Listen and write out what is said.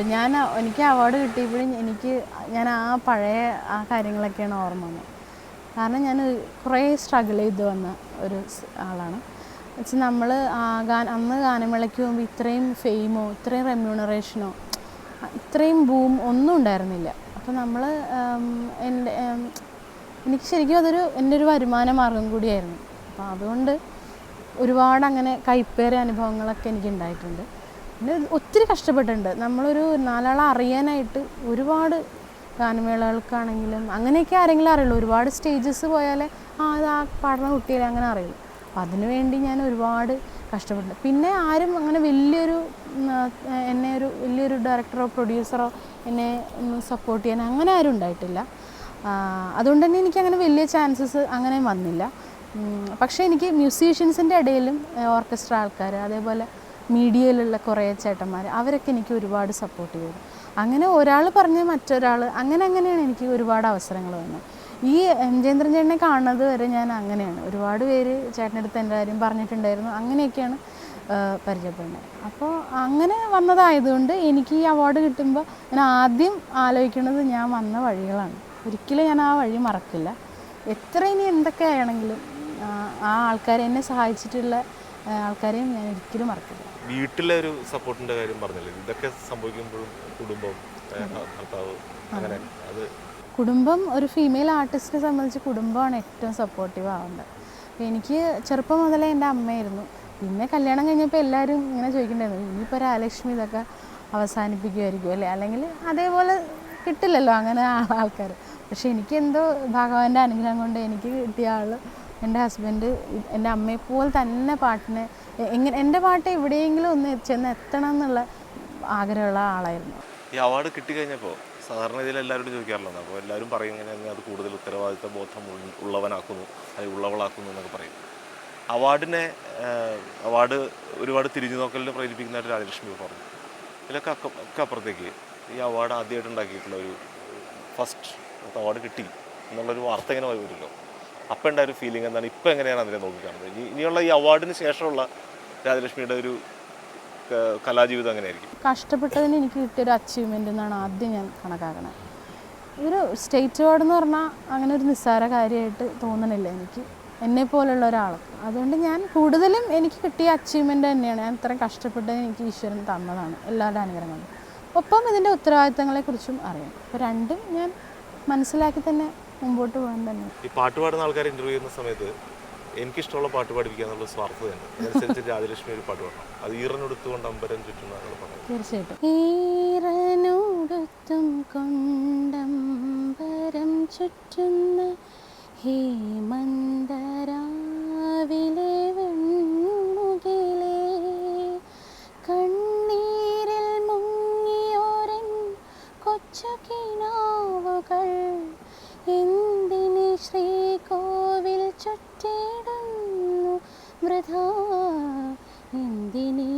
എനിക്ക് അവാർഡ് കിട്ടിയപ്പോഴും ഞാൻ പഴയ കാര്യങ്ങളൊക്കെയാണ് ഓർമ്മ വന്നത്. കാരണം ഞാൻ കുറേ സ്ട്രഗിൾ ചെയ്ത് വന്ന ഒരു ആളാണ്. വെച്ചാൽ നമ്മൾ അന്ന് ഗാനമേളയ്ക്ക് പോകുമ്പോൾ ഇത്രയും ഫെയിമോ ഇത്രയും റെമ്യൂണറേഷനോ ഇത്രയും ബൂം ഒന്നും ഉണ്ടായിരുന്നില്ല. അപ്പോൾ എനിക്ക് ശരിക്കും എൻ്റെ ഒരു വരുമാന മാർഗം കൂടിയായിരുന്നു. അപ്പോൾ അതുകൊണ്ട് ഒരുപാട് അങ്ങനെ കൈപ്പേറിയ അനുഭവങ്ങളൊക്കെ എനിക്ക് ഉണ്ടായിട്ടുണ്ട്. പിന്നെ ഒത്തിരി കഷ്ടപ്പെട്ടിട്ടുണ്ട്. നമ്മളൊരു നാലാളെ അറിയാനായിട്ട് ഒരുപാട് ഗാനമേളകൾക്കാണെങ്കിലും അങ്ങനെയൊക്കെ ആരെങ്കിലും അറിയുള്ളൂ. ഒരുപാട് സ്റ്റേജസ് പോയാലേ അത് പാടുന്ന കുട്ടികളെ അങ്ങനെ അറിയുള്ളൂ. അപ്പം അതിനുവേണ്ടി ഞാൻ ഒരുപാട് കഷ്ടപ്പെട്ടിട്ടുണ്ട്. പിന്നെ ആരും അങ്ങനെ വലിയൊരു ഡയറക്ടറോ പ്രൊഡ്യൂസറോ എന്നെ ഒന്ന് സപ്പോർട്ട് ചെയ്യാൻ അങ്ങനെ ആരും ഉണ്ടായിട്ടില്ല. അതുകൊണ്ട് തന്നെ എനിക്കങ്ങനെ വലിയ ചാൻസസ് അങ്ങനെ വന്നില്ല. പക്ഷേ എനിക്ക് മ്യൂസീഷ്യൻസിൻ്റെ ഇടയിലും ഓർക്കസ്ട്ര ആൾക്കാർ, അതേപോലെ മീഡിയയിലുള്ള കുറേ ചേട്ടന്മാർ, അവരൊക്കെ എനിക്ക് ഒരുപാട് സപ്പോർട്ട് ചെയ്തു. അങ്ങനെ ഒരാൾ പറഞ്ഞ് മറ്റൊരാൾ അങ്ങനെയാണ് എനിക്ക് ഒരുപാട് അവസരങ്ങൾ വന്നത്. ഈ ജയേന്ദ്രൻ ചേട്ടനെ കാണുന്നത് വരെ ഞാൻ അങ്ങനെയാണ്. ഒരുപാട് പേര് ചേട്ടനടുത്ത് എൻ്റെ കാര്യം പറഞ്ഞിട്ടുണ്ടായിരുന്നു. അങ്ങനെയൊക്കെയാണ് പരിചയപ്പെടുന്നത്. അപ്പോൾ അങ്ങനെ വന്നതായതുകൊണ്ട് എനിക്ക് ഈ അവാർഡ് കിട്ടുമ്പോൾ ഞാൻ ആദ്യം ആലോചിക്കുന്നത് ഞാൻ വന്ന വഴികളാണ്. ഒരിക്കലും ഞാൻ ആ വഴി മറക്കില്ല. എത്ര ഇനി എന്തൊക്കെ ആണെങ്കിലും ആ ആൾക്കാരെ എന്നെ സഹായിച്ചിട്ടുള്ള ആൾക്കാരെയും ഞാൻ ഒരിക്കലും മറക്കില്ല. വീട്ടിലെ ഒരു സപ്പോർട്ടിൻ്റെ കാര്യം പറഞ്ഞില്ലേ, ഇതൊക്കെ സംഭവിക്കുമ്പോഴും കുടുംബം, ഭർത്താവ്, അങ്ങനെ അത് കുടുംബം, ഒരു ഫീമെയിൽ ആർട്ടിസ്റ്റിനെ സംബന്ധിച്ച് കുടുംബമാണ് ഏറ്റവും സപ്പോർട്ടീവ് ആവേണ്ടത്. എനിക്ക് ചെറുപ്പം മുതലേ എൻ്റെ അമ്മയായിരുന്നു. പിന്നെ കല്യാണം കഴിഞ്ഞപ്പോൾ എല്ലാവരും ഇങ്ങനെ ചോദിക്കേണ്ടായിരുന്നു, ഇനിയിപ്പോൾ രാജലക്ഷ്മി ഇതൊക്കെ അവസാനിപ്പിക്കുമായിരിക്കും അല്ലേ, അല്ലെങ്കിൽ അതേപോലെ കിട്ടില്ലല്ലോ അങ്ങനെ ആൾക്കാർ. പക്ഷേ എനിക്കെന്തോ ഭഗവാന്റെ അനുഗ്രഹം കൊണ്ട് എനിക്ക് കിട്ടിയ ആൾ എൻ്റെ ഹസ്ബൻഡ് എൻ്റെ അമ്മയെപ്പോലെ തന്നെ പാട്ടിനെ എൻ്റെ പാട്ട് എവിടെയെങ്കിലും ഒന്ന് ചെന്ന് എത്തണം എന്നുള്ള ആഗ്രഹമുള്ള ആളായിരുന്നു. ഈ അവാർഡ് കിട്ടിക്കഴിഞ്ഞപ്പോൾ സാധാരണ ഇതിൽ എല്ലാവരോടും ചോദിക്കാറുള്ളത്, അപ്പോൾ എല്ലാവരും പറയും ഇങ്ങനെ അത് കൂടുതൽ ഉത്തരവാദിത്ത ബോധം ഉള്ളവനാക്കുന്നു അല്ലെങ്കിൽ ഉള്ളവളാക്കുന്നു എന്നൊക്കെ പറയും. അവാർഡ് ഒരുപാട് തിരിഞ്ഞു നോക്കലിനെ പ്രേരിപ്പിക്കുന്നതായിട്ട് രാജലക്ഷ്മി പറഞ്ഞു. ഇതിലൊക്കെ അപ്പുറത്തേക്ക് ഈ അവാർഡ് ആദ്യമായിട്ട് ഉണ്ടാക്കിയിട്ടുള്ള ഒരു ഫസ്റ്റ് അവാർഡ് കിട്ടി എന്നുള്ളൊരു വാർത്ത ഇങ്ങനെ വരുമല്ലോ, അപ്പം ഉണ്ടായ ഒരു ഫീലിംഗ് എന്താണ്? ഇപ്പം എങ്ങനെയാണ് അതിനെ നോക്കിക്കാണുന്നത്? ഇനിയുള്ള ഈ അവാർഡിന് ശേഷമുള്ള രാജലക്ഷ്മിയുടെ ഒരു കലാജീവിതം എങ്ങനെയായിരിക്കും? കഷ്ടപ്പെട്ടതിന് എനിക്ക് കിട്ടിയൊരു അച്ചീവ്മെൻ്റ് എന്നാണ് ആദ്യം ഞാൻ കണക്കാക്കണത്. ഒരു സ്റ്റേറ്റ് അവാർഡ് എന്ന് പറഞ്ഞാൽ അങ്ങനെ ഒരു നിസ്സാര കാര്യമായിട്ട് തോന്നണില്ല എനിക്ക്, എന്നെപ്പോലുള്ള ഒരാൾക്ക്. അതുകൊണ്ട് ഞാൻ കൂടുതലും എനിക്ക് കിട്ടിയ അച്ചീവ്മെൻ്റ് തന്നെയാണ്. ഞാൻ ഇത്രയും കഷ്ടപ്പെട്ടതിന് എനിക്ക് ഈശ്വരൻ തന്നതാണ്, എല്ലാവരുടെ അനുഗ്രഹം കൊണ്ട്. ഒപ്പം ഇതിൻ്റെ ഉത്തരവാദിത്തങ്ങളെക്കുറിച്ചും അറിയാം. അപ്പോൾ രണ്ടും ഞാൻ മനസ്സിലാക്കി തന്നെ മുമ്പോട്ട് പോകാൻ തന്നെ. ഈ പാട്ട് പാടുന്ന ആൾക്കാരെ ഇൻ്റർവ്യൂ ചെയ്യുന്ന സമയത്ത് എനിക്കിഷ്ടമുള്ള പാട്ട് പാടിപ്പിക്കുക എന്നുള്ള സ്വാർത്ഥതയുണ്ട്. അതനുസരിച്ച് രാജലക്ഷ്മി ഒരു പാട്ട് പാടണം. അത് ഈറനൊടുത്തുകൊണ്ട് അമ്പരം ചുറ്റുന്നതാണ് പറഞ്ഞത്. തീർച്ചയായിട്ടും. ഈറനൊടുത്തും കൊണ്ടമ്പരം ചുറ്റുന്ന ഹേമന്തരാവിലെ വെൺമുകിലേ, കണ്ണീരിൽ മുങ്ങിയോരൻ കൊച്ചു കിനാവുകൾ എന്തിന് ശ്രീകോവിൽ ചുറ്റിടുന്നു വൃഥാ, എന്തിനീ